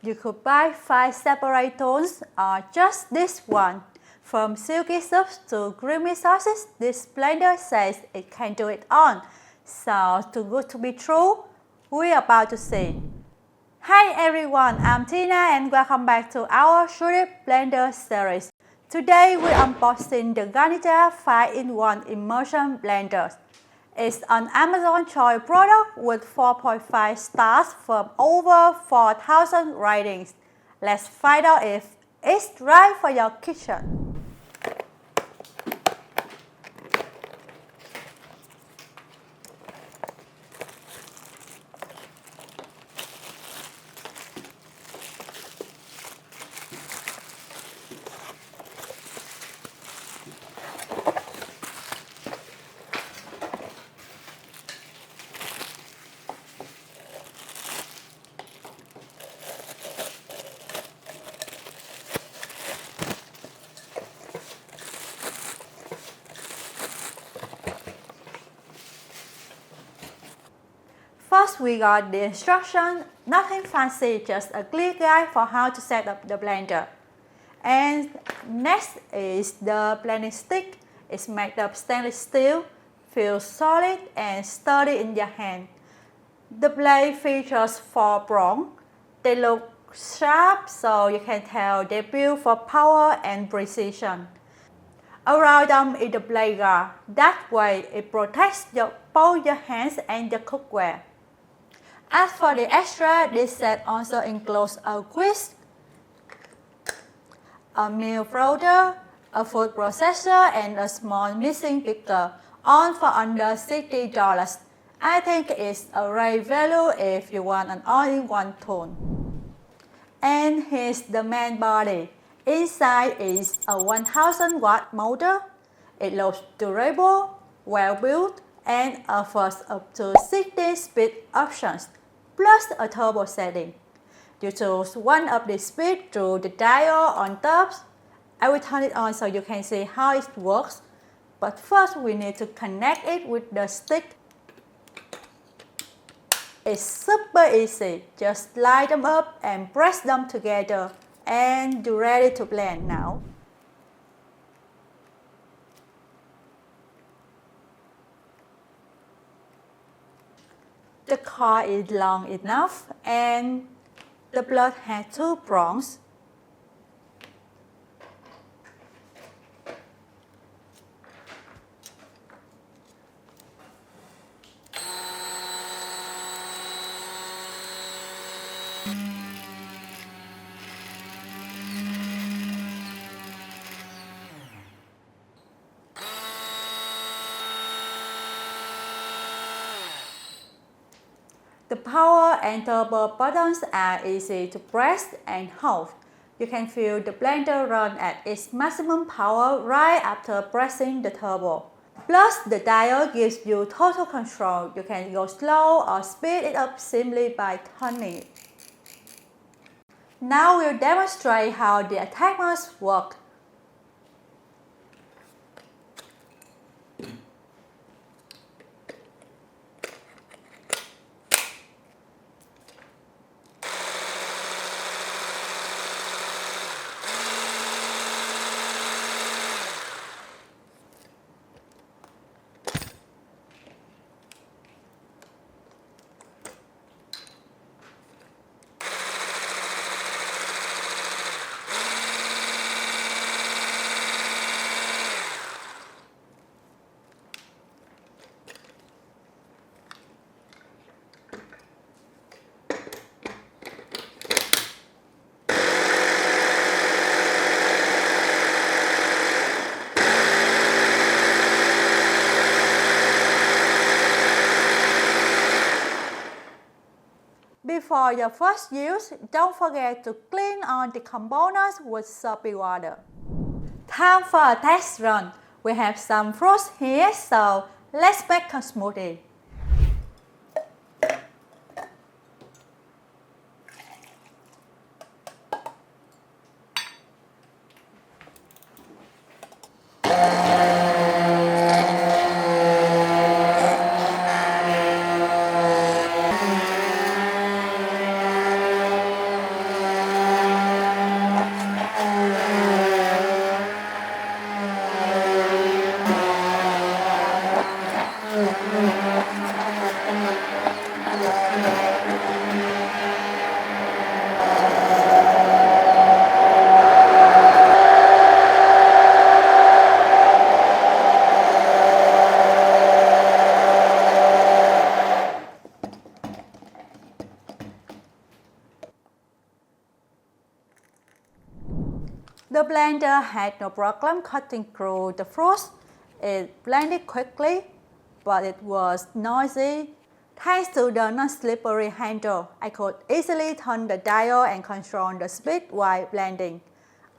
You could buy 5 separate tones or just this one. From silky soups to creamy sauces, this blender says it can do it all. So, too good to be true? We're about to see. Hi everyone, I'm Tina and welcome back to our Shouldit Blender Series. Today we're unboxing the Ganiza 5-in-1 Immersion Blender. It's an Amazon Choice product with 4.5 stars from over 4,000 ratings. Let's find out if it's right for your kitchen. First, we got the instruction, nothing fancy, just a clear guide for how to set up the blender. And next is the blending stick. It's made of stainless steel, feels solid and sturdy in your hand. The blade features 4 prongs. They look sharp so you can tell they're built for power and precision. Around them is the blade guard. That way it protects both your hands and your cookware. As for the extra, this set also includes a whisk, a meal folder, a food processor, and a small mixing picker, all for under $60. I think it's a great value if you want an all-in-one tool. And here's the main body. Inside is a 1000-watt motor. It looks durable, well-built, and offers up to 60 speed options, plus a turbo setting. You choose one of the speed through the dial on top. I will turn it on so you can see how it works. But first we need to connect it with the stick. It's super easy. Just line them up and press them together. And you're ready to blend now. The cord is long enough and the blade has 2 prongs. The power and turbo buttons are easy to press and hold. You can feel the blender run at its maximum power right after pressing the turbo. Plus, the dial gives you total control. You can go slow or speed it up simply by turning it. Now we'll demonstrate how the attachments work. Before your first use, don't forget to clean all the components with soapy water. Time for a test run. We have some fruits here, so let's make a smoothie. The blender had no problem cutting through the fruits. It blended quickly, but it was noisy. Thanks to the non-slippery handle, I could easily turn the dial and control the speed while blending.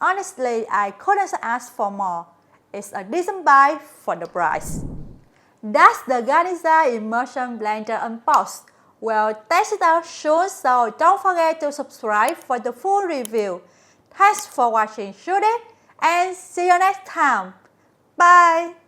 Honestly, I couldn't ask for more. It's a decent buy for the price. That's the Ganiza Immersion Blender unboxed. We'll test it out soon, so don't forget to subscribe for the full review. Thanks for watching Shouldit, and see you next time. Bye!